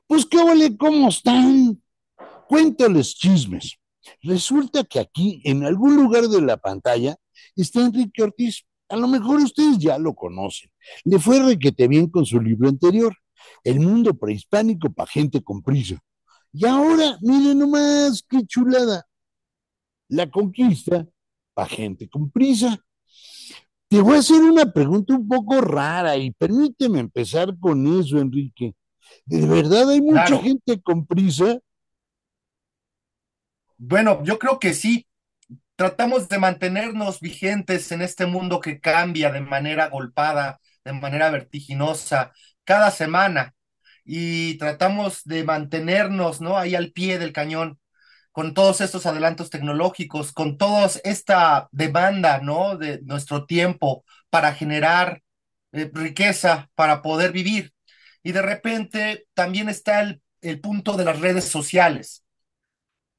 Pues qué vale, ¿cómo están? Cuéntales chismes. Resulta que aquí, en algún lugar de la pantalla, está Enrique Ortiz. A lo mejor ustedes ya lo conocen. Le fue requete bien con su libro anterior, El mundo prehispánico para gente con prisa. Y ahora, miren nomás, qué chulada. La conquista para gente con prisa. Te voy a hacer una pregunta un poco rara y permíteme empezar con eso, Enrique. ¿De verdad hay mucha Claro, gente con prisa? bueno, yo creo que sí, tratamos de mantenernos vigentes en este mundo que cambia de manera golpada, de manera vertiginosa, cada semana, y tratamos de mantenernos, ¿no? Ahí al pie del cañón, con todos estos adelantos tecnológicos, con toda esta demanda, ¿no? De nuestro tiempo para generar riqueza, para poder vivir. Y de repente también está el punto de las redes sociales.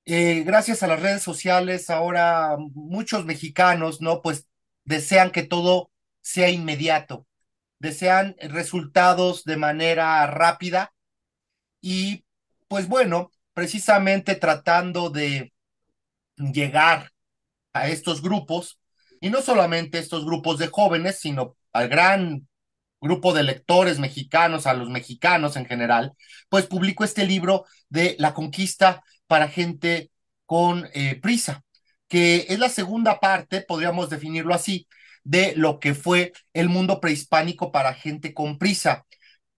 Gracias a las redes sociales, ahora muchos mexicanos, ¿no? Pues desean que todo sea inmediato, desean resultados de manera rápida y, pues bueno, precisamente tratando de llegar a estos grupos, y no solamente estos grupos de jóvenes, sino al gran grupo de lectores mexicanos, a los mexicanos en general, pues publicó este libro de La conquista para gente con prisa, que es la segunda parte, podríamos definirlo así, de lo que fue el mundo prehispánico para gente con prisa,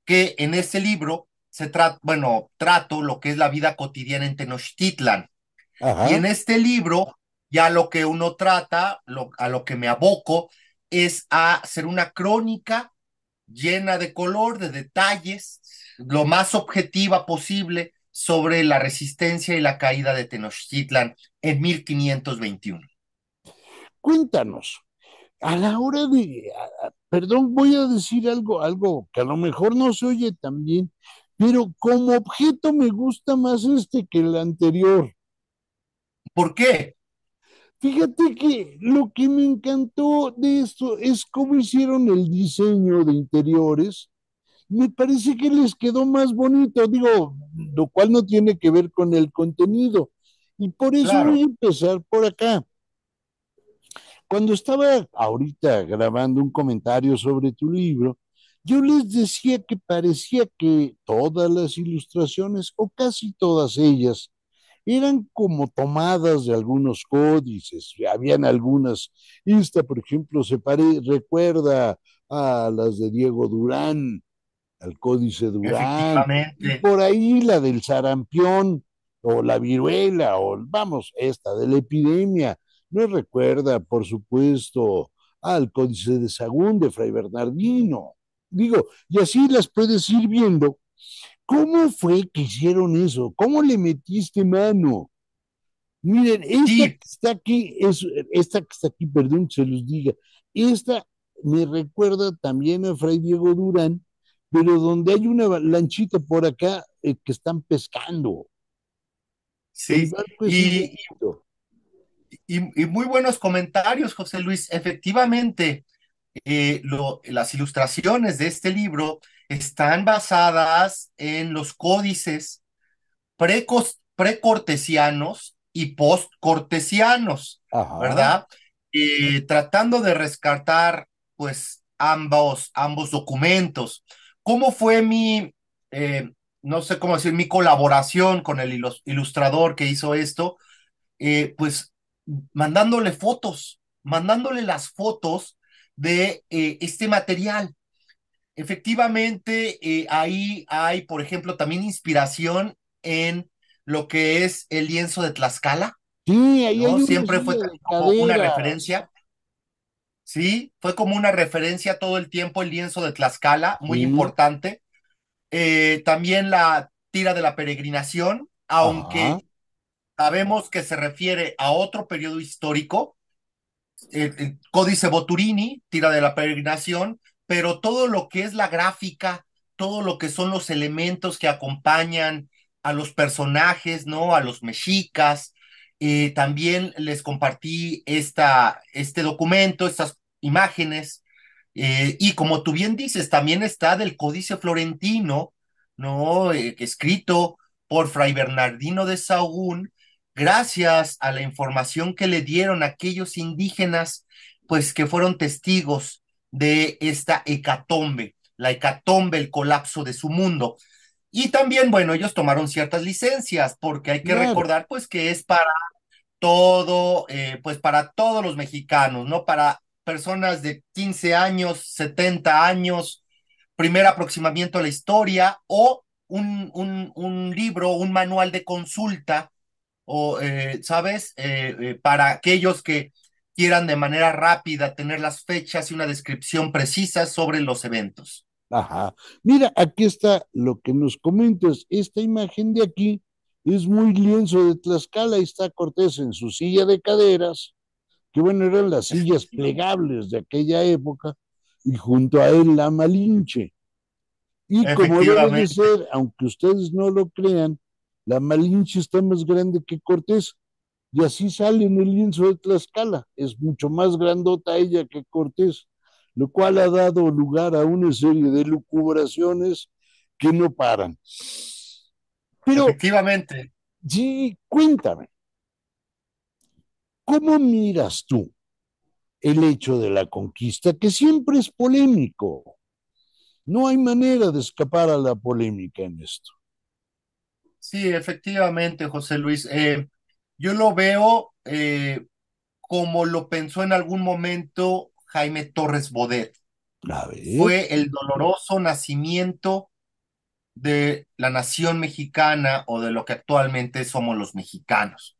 que en ese libro se trata, bueno, trato lo que es la vida cotidiana en Tenochtitlan. Y Ajá. en este libro, ya lo que uno trata, a lo que me aboco, es a hacer una crónica llena de color, de detalles, lo más objetiva posible sobre la resistencia y la caída de Tenochtitlan en 1521. Cuéntanos, a la hora de, perdón, voy a decir algo que a lo mejor no se oye tan bien, pero como objeto me gusta más este que el anterior. ¿Por qué? Fíjate que lo que me encantó de esto es cómo hicieron el diseño de interiores. Me parece que les quedó más bonito, digo, lo cual no tiene que ver con el contenido. Y por eso voy Claro, a empezar por acá. Cuando estaba ahorita grabando un comentario sobre tu libro, yo les decía que parecía que todas las ilustraciones, o casi todas ellas, eran como tomadas de algunos códices. Habían algunas, esta por ejemplo recuerda a las de Diego Durán, al Códice Durán, y efectivamente. por ahí la del sarampión, o la viruela, o vamos, esta de la epidemia. No recuerda, por supuesto, al Códice de Sagún de Fray Bernardino. Digo, y así las puedes ir viendo. ¿Cómo fue que hicieron eso? ¿Cómo le metiste mano? Miren, esta que Sí, está aquí, esta que está aquí, perdón que se los diga, esta me recuerda también a Fray Diego Durán, pero donde hay una lanchita por acá que están pescando. El sí. barco es Y, igualito. y muy buenos comentarios, José Luis. Efectivamente, las ilustraciones de este libro están basadas en los códices precortesianos y postcortesianos, Ajá. ¿verdad? Tratando de rescatar, pues, ambos documentos. ¿Cómo fue eh, no sé cómo decir, mi colaboración con el ilustrador que hizo esto? Pues, mandándole las fotos de este material. Efectivamente, ahí hay, por ejemplo, también inspiración en lo que es el lienzo de Tlaxcala, Sí, ahí ¿no? hay una Siempre silla fue de como una caderas. referencia, ¿sí? Fue como una referencia todo el tiempo el lienzo de Tlaxcala, muy Sí. importante. También la tira de la peregrinación, Ajá. aunque sabemos que se refiere a otro periodo histórico, el Códice Boturini, tira de la peregrinación, pero todo lo que es la gráfica, todo lo que son los elementos que acompañan a los personajes, ¿no? A los mexicas. También les compartí este documento, estas imágenes. Y como tú bien dices, también está del Códice Florentino, ¿no? Escrito por Fray Bernardino de Sahagún, gracias a la información que le dieron aquellos indígenas, pues que fueron testigos de esta hecatombe, la hecatombe, el colapso de su mundo. Y también, bueno, ellos tomaron ciertas licencias, porque hay que Claro, recordar, pues, que es para todo, pues, para todos los mexicanos, ¿no? Para personas de 15 años, 70 años, primer aproximamiento a la historia, o un libro, un manual de consulta, o, ¿sabes? Para aquellos que quieran de manera rápida tener las fechas y una descripción precisa sobre los eventos. ajá. Mira, aquí está lo que nos comentas. Esta imagen de aquí es muy lienzo de Tlaxcala. Ahí está Cortés en su silla de caderas, que bueno, eran las sillas plegables de aquella época, y junto a él la Malinche. Y como debe de Efectivamente, ser, aunque ustedes no lo crean, la Malinche está más grande que Cortés. Y así sale en el lienzo de Tlaxcala. Es mucho más grandota ella que Cortés, lo cual ha dado lugar a una serie de lucubraciones que no paran. Pero efectivamente. sí, cuéntame, ¿cómo miras tú el hecho de la conquista, que siempre es polémico? No hay manera de escapar a la polémica en esto. Sí, efectivamente, José Luis. Yo lo veo como lo pensó en algún momento Jaime Torres Bodet. A ver, Fue el doloroso nacimiento de la nación mexicana o de lo que actualmente somos los mexicanos.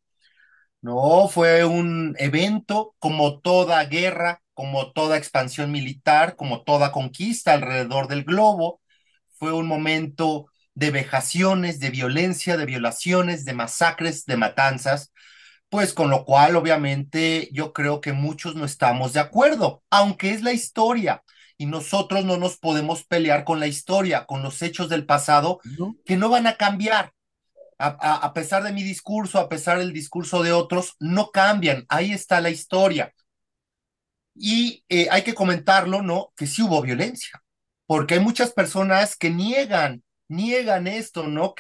No, fue un evento como toda guerra, como toda expansión militar, como toda conquista alrededor del globo. Fue un momento de vejaciones, de violencia, de violaciones, de masacres, de matanzas, pues con lo cual obviamente yo creo que muchos no estamos de acuerdo, aunque es la historia y nosotros no nos podemos pelear con la historia, con los hechos del pasado ¿no? que no van a cambiar. A pesar de mi discurso, a pesar del discurso de otros, no cambian. Ahí está la historia. Y hay que comentarlo, ¿no? Que sí hubo violencia, porque hay muchas personas que niegan esto, ¿no?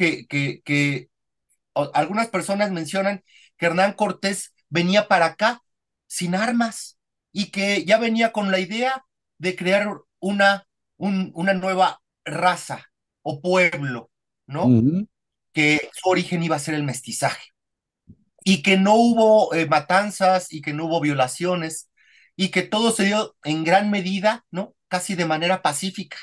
Algunas personas mencionan que Hernán Cortés venía para acá sin armas y que ya venía con la idea de crear una nueva raza o pueblo, ¿no? Ujú. Que su origen iba a ser el mestizaje y que no hubo matanzas y que no hubo violaciones y que todo se dio en gran medida, ¿no? Casi de manera pacífica.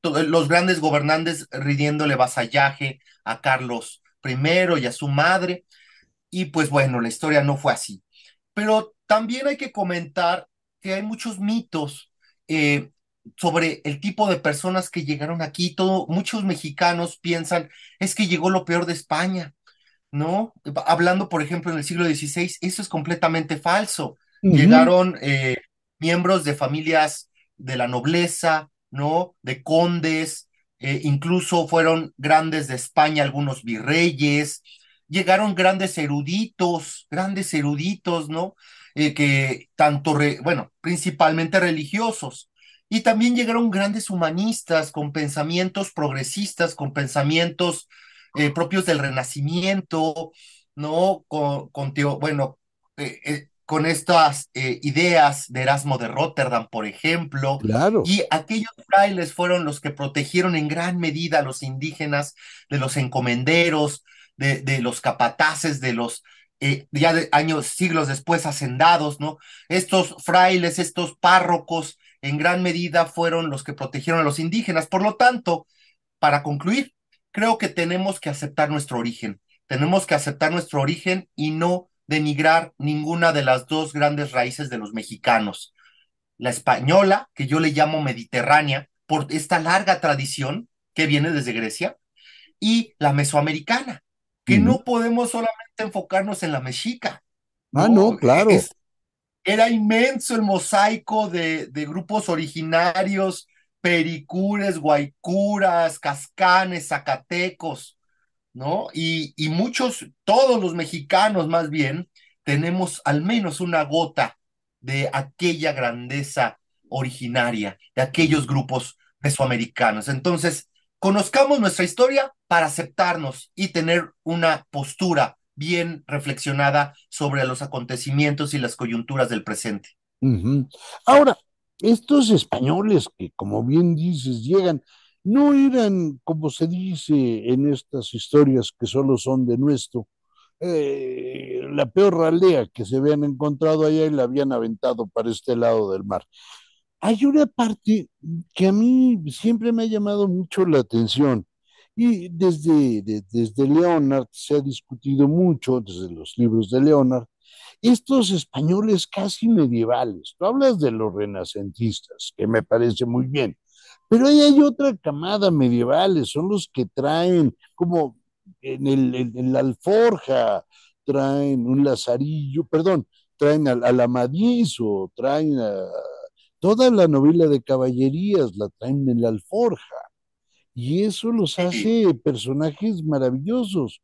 Los grandes gobernantes rindiéndole vasallaje a Carlos I y a su madre, y pues bueno, la historia no fue así. Pero también hay que comentar que hay muchos mitos eh, sobre el tipo de personas que llegaron aquí. Muchos mexicanos piensan, es que llegó lo peor de España, ¿no? Hablando, por ejemplo, en el siglo XVI, eso es completamente falso. Ujú. Llegaron miembros de familias de la nobleza, ¿no? De condes, incluso fueron grandes de España algunos virreyes, llegaron grandes eruditos, ¿no? Que tanto, bueno, principalmente religiosos. Y también llegaron grandes humanistas con pensamientos progresistas, con pensamientos propios del Renacimiento, ¿no? Bueno, con estas ideas de Erasmo de Rotterdam, por ejemplo, Claro, y aquellos frailes fueron los que protegieron en gran medida a los indígenas de los encomenderos, de los capataces, de los ya de años, siglos después, hacendados, ¿no? Estos frailes, estos párrocos, en gran medida fueron los que protegieron a los indígenas. Por lo tanto, para concluir, creo que tenemos que aceptar nuestro origen. Tenemos que aceptar nuestro origen y no denigrar ninguna de las dos grandes raíces de los mexicanos. La española, que yo le llamo mediterránea, por esta larga tradición que viene desde Grecia, y la mesoamericana, que ujú. no podemos solamente enfocarnos en la mexica, Ah, ¿no? no, claro, Era inmenso el mosaico de grupos originarios, pericures, guaycuras, cascanes, zacatecos, ¿no? Y muchos, todos los mexicanos más bien, tenemos al menos una gota de aquella grandeza originaria, de aquellos grupos mesoamericanos. Entonces, Conozcamos nuestra historia para aceptarnos y tener una postura bien reflexionada sobre los acontecimientos y las coyunturas del presente. Ujú. Ahora, estos españoles que, como bien dices, llegan, no eran, como se dice en estas historias que solo son de nuestro, la peor ralea que se habían encontrado allá y la habían aventado para este lado del mar. Hay una parte que a mí siempre me ha llamado mucho la atención y desde Leonard se ha discutido mucho, desde los libros de Leonard, estos españoles casi medievales. Tú hablas de los renacentistas, que me parece muy bien, pero ahí hay otra camada medievales, son los que traen como en la alforja, traen un lazarillo, perdón, traen al amadizo, traen toda la novela de caballerías, la traen en la alforja. Y eso los Sí. hace personajes maravillosos,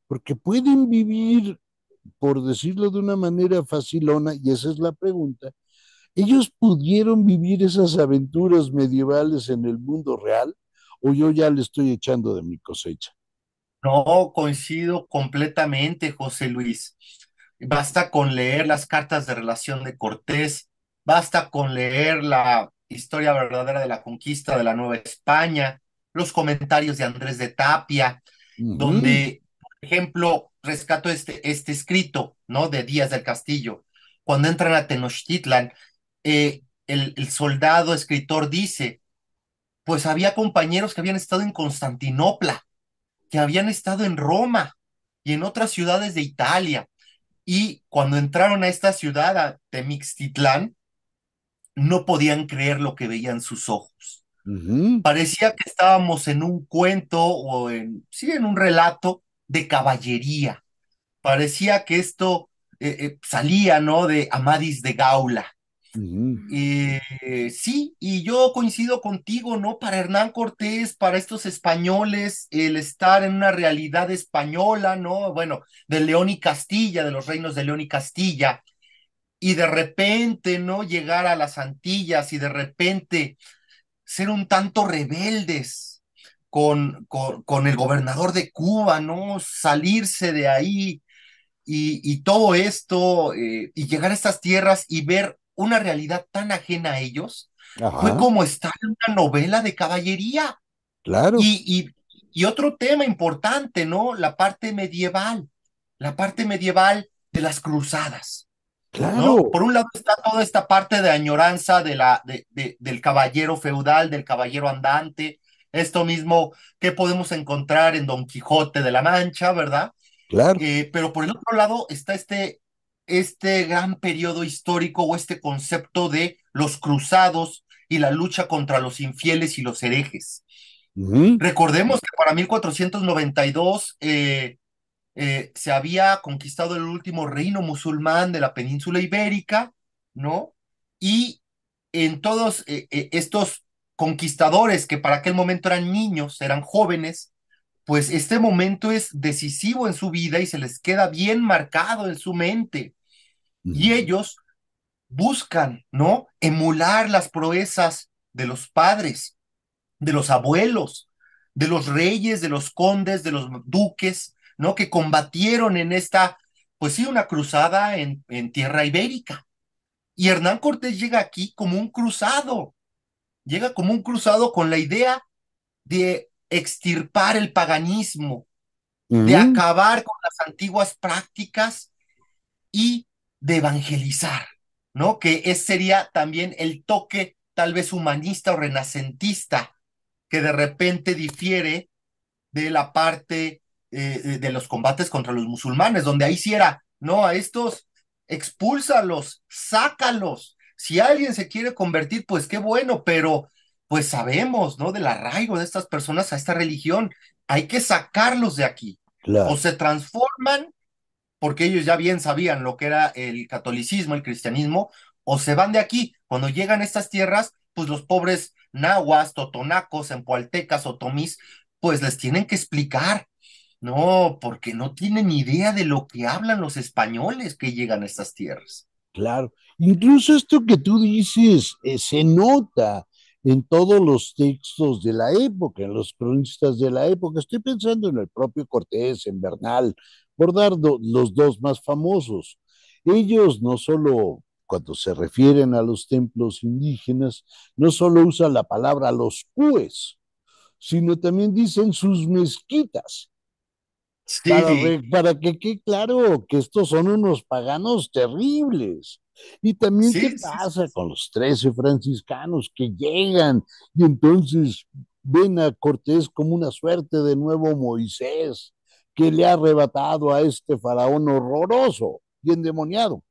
porque pueden vivir, por decirlo de una manera facilona, y esa es la pregunta, ¿ellos pudieron vivir esas aventuras medievales en el mundo real? ¿O yo ya le estoy echando de mi cosecha? No, coincido completamente, José Luis. Basta con leer las cartas de relación de Cortés, basta con leer la historia verdadera de la conquista de la Nueva España, los comentarios de Andrés de Tapia, Ujú, donde, por ejemplo, rescato este escrito, ¿no? De Díaz del Castillo. Cuando entran a Tenochtitlan, el soldado escritor dice, pues había compañeros que habían estado en Constantinopla, que habían estado en Roma y en otras ciudades de Italia. Y cuando entraron a esta ciudad, a Temixtitlán, no podían creer lo que veían sus ojos. ujú, Parecía que estábamos en un cuento o sí, en un relato de caballería. Parecía que esto salía, ¿no? De Amadís de Gaula. ujú. Sí, y yo coincido contigo, ¿no? Para Hernán Cortés, para estos españoles, el estar en una realidad española, ¿no? Bueno, de León y Castilla, de los reinos de León y Castilla, y de repente, ¿no? Llegar a las Antillas y de repente ser un tanto rebeldes con el gobernador de Cuba, ¿no? Salirse de ahí y todo esto, y llegar a estas tierras y ver una realidad tan ajena a ellos, fue Ajá, como estar en una novela de caballería. claro, Y, y, y otro tema importante, ¿no? La parte medieval de las cruzadas, ¿no? claro, Por un lado está toda esta parte de añoranza del caballero feudal, del caballero andante, esto mismo que podemos encontrar en Don Quijote de la Mancha, ¿verdad? claro. Pero por el otro lado está este gran periodo histórico o este concepto de los cruzados y la lucha contra los infieles y los herejes. Ujú, Recordemos que para 1492 se había conquistado el último reino musulmán de la península ibérica, ¿no? Y en todos estos conquistadores que para aquel momento eran niños, eran jóvenes, pues este momento es decisivo en su vida y se les queda bien marcado en su mente. Y ujú, ellos buscan, ¿no? Emular las proezas de los padres, de los abuelos, de los reyes, de los condes, de los duques, ¿no? Que combatieron en esta, pues sí, una cruzada en tierra ibérica. Y Hernán Cortés llega aquí como un cruzado, llega como un cruzado con la idea de extirpar el paganismo, de ujú. acabar con las antiguas prácticas y de evangelizar, ¿no? Que ese sería también el toque tal vez humanista o renacentista que de repente difiere de la parte de los combates contra los musulmanes, donde ahí sí era, no, a estos expúlsalos, sácalos. Si alguien se quiere convertir, pues qué bueno, pero pues sabemos, ¿no? Del arraigo de estas personas a esta religión. Hay que sacarlos de aquí. O Claro, se transforman, porque ellos ya bien sabían lo que era el catolicismo, el cristianismo, o se van de aquí. Cuando llegan a estas tierras, pues los pobres nahuas, totonacos, empualtecas, otomís, pues les tienen que explicar, no, porque no tienen idea de lo que hablan los españoles que llegan a estas tierras. claro. Incluso esto que tú dices, se nota. en todos los textos de la época, en los cronistas de la época. Estoy pensando en el propio Cortés, en Bernal, por dar los dos más famosos. Ellos no solo, cuando se refieren a los templos indígenas, no solo usan la palabra los cues, sino también dicen sus mezquitas Sí, para que quede claro que estos son unos paganos terribles. Y también qué sí, sí, pasa con los 13 franciscanos que llegan y entonces ven a Cortés como una suerte de nuevo Moisés que le ha arrebatado a este faraón horroroso y endemoniado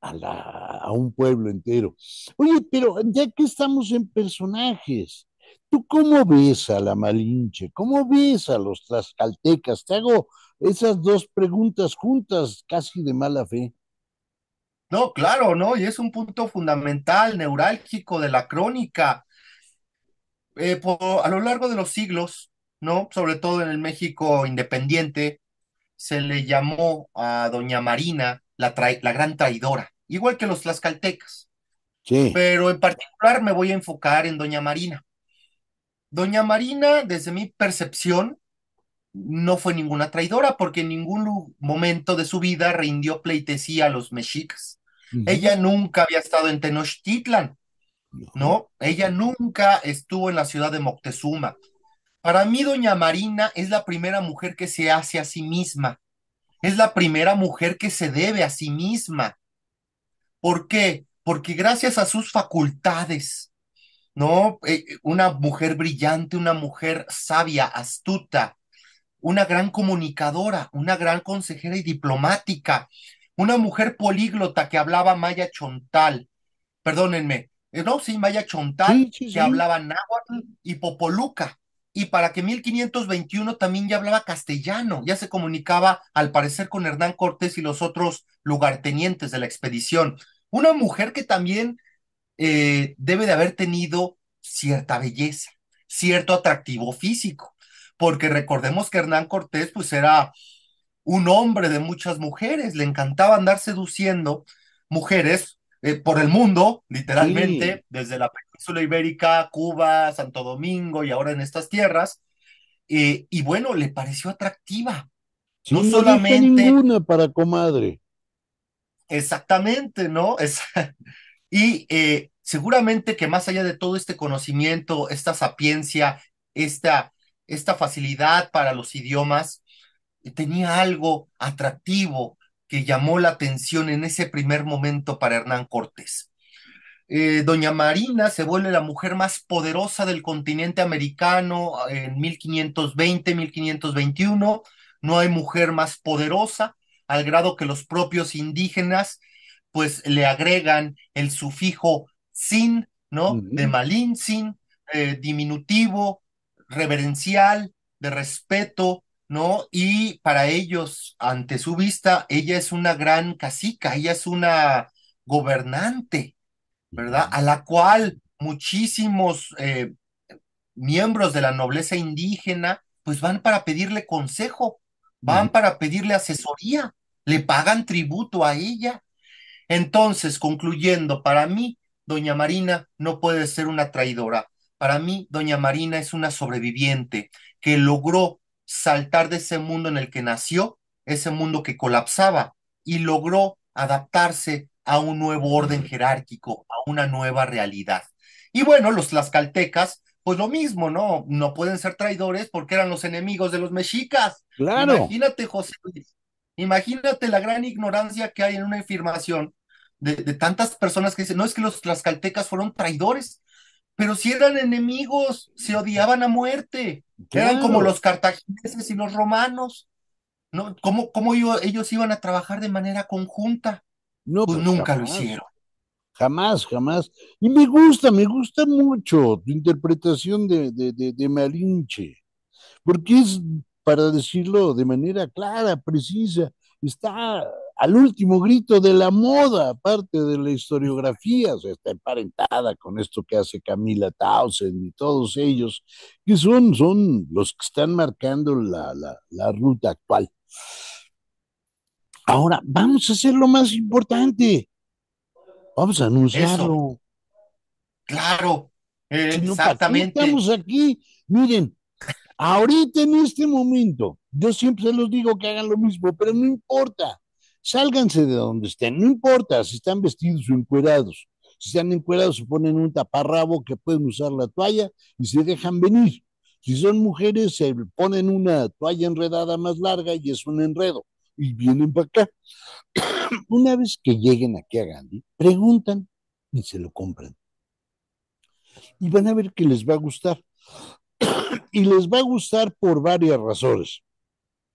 a un pueblo entero. Oye, pero ya que estamos en personajes, ¿tú cómo ves a la Malinche? ¿Cómo ves a los tlaxcaltecas? Te hago esas dos preguntas juntas, casi de mala fe. no, claro, ¿no? Y es un punto fundamental, neurálgico de la crónica. A lo largo de los siglos, ¿no? Sobre todo en el México independiente, se le llamó a doña Marina la gran traidora, igual que los tlaxcaltecas. Sí, Pero en particular me voy a enfocar en doña Marina. Doña Marina, desde mi percepción, no fue ninguna traidora porque en ningún momento de su vida rindió pleitesía a los mexicas. ujú, Ella nunca había estado en Tenochtitlan, no, ¿no? Ella nunca estuvo en la ciudad de Moctezuma. Para mí, doña Marina es la primera mujer que se hace a sí misma, es la primera mujer que se debe a sí misma. ¿Por qué? Porque gracias a sus facultades, ¿no? Una mujer brillante, una mujer sabia, astuta, una gran comunicadora, una gran consejera y diplomática, una mujer políglota que hablaba maya chontal, perdónenme, no, sí, maya chontal, sí, sí, que sí, hablaba náhuatl y popoluca. Y para que 1521 también ya hablaba castellano, ya se comunicaba al parecer con Hernán Cortés y los otros lugartenientes de la expedición. Una mujer que también debe de haber tenido cierta belleza, cierto atractivo físico, porque recordemos que Hernán Cortés pues era un hombre de muchas mujeres, le encantaba andar seduciendo mujeres por el mundo, sí, literalmente, desde la península ibérica, Cuba, Santo Domingo y ahora en estas tierras, y bueno, le pareció atractiva, sí, no no deja solamente ninguna para comadre. exactamente, ¿no? Y seguramente que más allá de todo este conocimiento, esta sapiencia, esta, esta facilidad para los idiomas, tenía algo atractivo que llamó la atención en ese primer momento para Hernán Cortés. Doña Marina se vuelve la mujer más poderosa del continente americano en 1520, 1521. No hay mujer más poderosa, al grado que los propios indígenas pues le agregan el sufijo sin, ¿no? De Ujú, Malintzin, diminutivo, reverencial, de respeto, ¿no? Y para ellos, ante su vista, ella es una gran cacica, ella es una gobernante, ¿verdad? ujú, A la cual muchísimos miembros de la nobleza indígena pues van para pedirle consejo, van ujú. para pedirle asesoría, le pagan tributo a ella. Entonces, concluyendo, para mí, doña Marina no puede ser una traidora. Para mí, doña Marina es una sobreviviente que logró saltar de ese mundo en el que nació, ese mundo que colapsaba, y logró adaptarse a un nuevo orden jerárquico, a una nueva realidad. Y bueno, los tlaxcaltecas, pues lo mismo, ¿no? No pueden ser traidores porque eran los enemigos de los mexicas. Claro, Imagínate, José Luis, imagínate la gran ignorancia que hay en una afirmación de tantas personas que dicen, no es que los tlaxcaltecas fueron traidores, pero si eran enemigos, se odiaban a muerte, eran como claro. los cartagineses y los romanos, ¿no? ¿Cómo ellos iban a trabajar de manera conjunta? No, Pues pues nunca lo jamás. hicieron. Jamás, jamás. Y me gusta mucho tu interpretación de Malinche, porque es, para decirlo de manera clara, precisa, está al último grito de la moda, aparte de la historiografía, o sea, está emparentada con esto que hace Camila Tausen y todos ellos, que son los que están marcando la ruta actual. Ahora, vamos a hacer lo más importante, vamos a Eso, anunciarlo. claro. Sino para qué Exactamente. estamos aquí. Miren, ahorita en este momento, yo siempre se los digo que hagan lo mismo, pero no importa. Sálganse de donde estén, no importa si están vestidos o encuerados. Si están encuerados, se ponen un taparrabo que pueden usar la toalla y se dejan venir. Si son mujeres, se ponen una toalla enredada más larga y es un enredo. Y vienen para acá. Una vez que lleguen aquí a Gandhi, preguntan y se lo compran. Y van a ver que les va a gustar. Y les va a gustar por varias razones,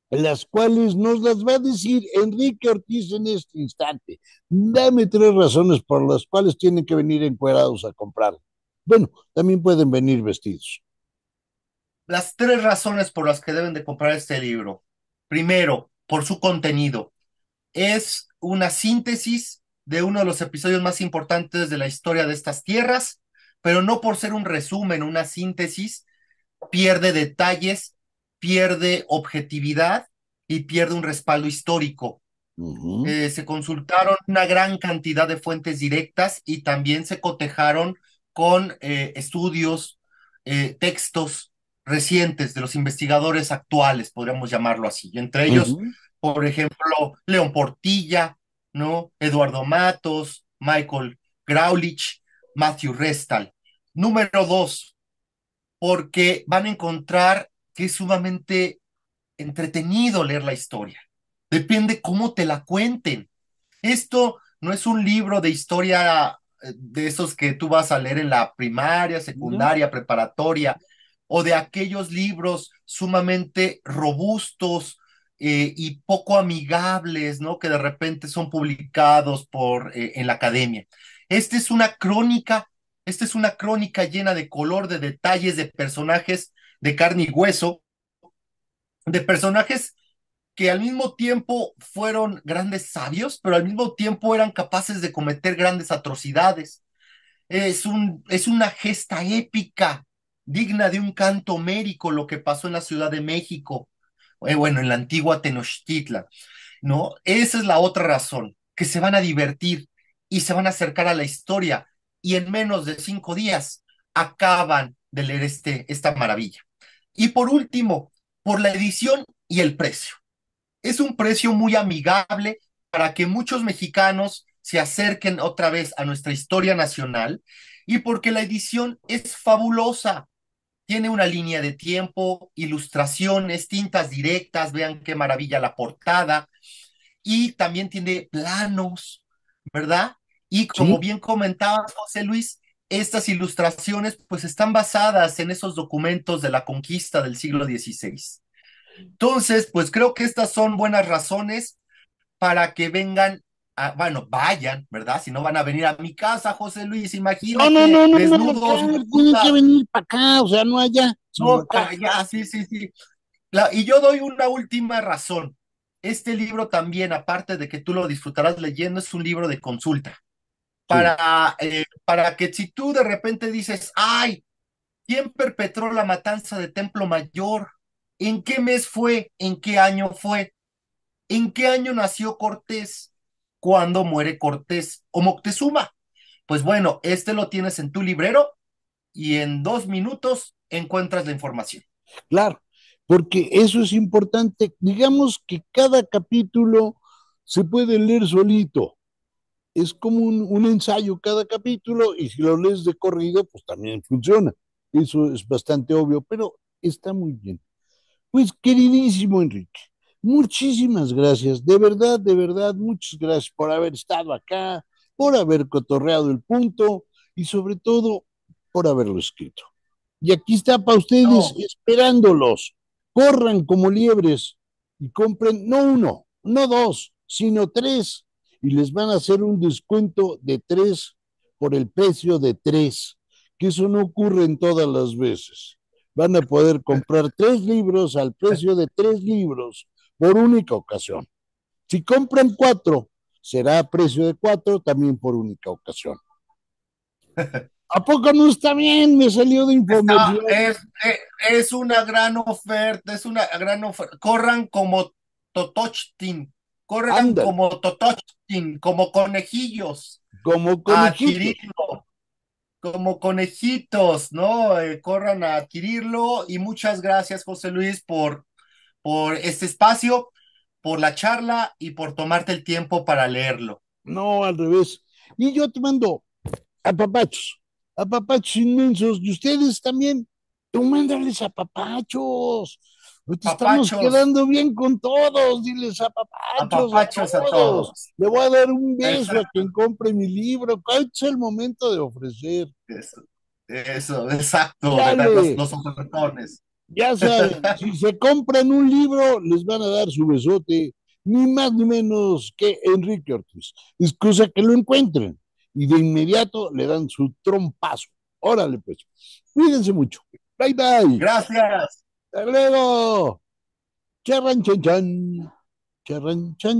las cuales nos las va a decir Enrique Ortiz en este instante. Dame 3 razones por las cuales tienen que venir encuerados a comprar. Bueno, también pueden venir vestidos. Las 3 razones por las que deben de comprar este libro. Primero, por su contenido. Es una síntesis de uno de los episodios más importantes de la historia de estas tierras, pero no por ser un resumen, una síntesis, pierde detalles, pierde objetividad y pierde un respaldo histórico. Se consultaron una gran cantidad de fuentes directas y también se cotejaron con estudios, textos recientes de los investigadores actuales, podríamos llamarlo así. Entre Uh ellos, -huh. por ejemplo, León Portilla, ¿no? Eduardo Matos, Michael Graulich, Matthew Restal. Número dos, porque van a encontrar que es sumamente entretenido leer la historia. Depende cómo te la cuenten. Esto no es un libro de historia de esos que tú vas a leer en la primaria, No. secundaria, preparatoria, o de aquellos libros sumamente robustos y poco amigables, ¿no? Que de repente son publicados en la academia. Esta es una crónica, esta es una crónica llena de color, de detalles, de personajes de carne y hueso, de personajes que al mismo tiempo fueron grandes sabios, pero al mismo tiempo eran capaces de cometer grandes atrocidades. Es una gesta épica, digna de un canto homérico, lo que pasó en la Ciudad de México, bueno, en la antigua Tenochtitlan, ¿no? Esa es la otra razón, que se van a divertir y se van a acercar a la historia y en menos de 5 días acaban de leer esta maravilla. Y por último, por la edición y el precio. Es un precio muy amigable para que muchos mexicanos se acerquen otra vez a nuestra historia nacional y porque la edición es fabulosa. Tiene una línea de tiempo, ilustraciones, tintas directas, vean qué maravilla la portada, y también tiene planos, ¿verdad? Y como Sí, bien comentaba José Luis, estas ilustraciones pues están basadas en esos documentos de la conquista del siglo XVI. Entonces, pues creo que estas son buenas razones para que vengan, bueno, vayan, ¿verdad? Si no van a venir a mi casa, José Luis, no, no, imagínate, no, no, no, acá, desnudos, tienen que desnudas, venir para acá, o sea, no allá, sino no, acá. ya, sí, sí, sí. Y yo doy una última razón. Este libro también, aparte de que tú lo disfrutarás leyendo, es un libro de consulta. Sí, Para que si tú de repente dices, ay, ¿quién perpetró la matanza de Templo Mayor? ¿En qué mes fue? ¿En qué año fue? ¿En qué año nació Cortés? ¿Cuándo muere Cortés o Moctezuma? Pues bueno, este lo tienes en tu librero y en 2 minutos encuentras la información. claro, porque eso es importante. Digamos que cada capítulo se puede leer solito. Es como un ensayo cada capítulo y si lo lees de corrido, pues también funciona. Eso es bastante obvio, pero está muy bien. Pues queridísimo Enrique, muchísimas gracias, de verdad, muchas gracias por haber estado acá, por haber cotorreado el punto y sobre todo por haberlo escrito. Y aquí está para ustedes No, esperándolos. Corran como liebres y compren no uno, no dos, sino 3 y les van a hacer un descuento de 3 por el precio de 3, que eso no ocurre en todas las veces. Van a poder comprar 3 libros al precio de 3 libros por única ocasión. Si compran 4, será a precio de 4 también por única ocasión. ¿A poco no está bien? Me salió de está, infomercial. es una gran oferta, es una gran oferta. Corran como Totochtin, corran Ándale, como Totochtin, como conejillos como a conejillos. adquirirlo. como conejitos, ¿no? Corran a adquirirlo y muchas gracias, José Luis, por este espacio, por la charla y por tomarte el tiempo para leerlo. No, al revés. Y yo te mando apapachos inmensos, y ustedes también, tú mándales apapachos. Te estamos Papachos, quedando bien con todos, diles apapachos a apapachos a todos. todos. Le voy a dar un beso a Exacto, quien compre mi libro. ¿Cuál es el momento de ofrecer? eso, exacto, de dar Dale, los ofertones. ya saben, si se compran un libro, les van a dar su besote, ni más ni menos que Enrique Ortiz. Es cosa que lo encuentren y de inmediato le dan su trompazo. Órale, pues. Cuídense mucho. Bye, bye. Gracias. Hasta luego. Charran, chan, chan. Charran, chan.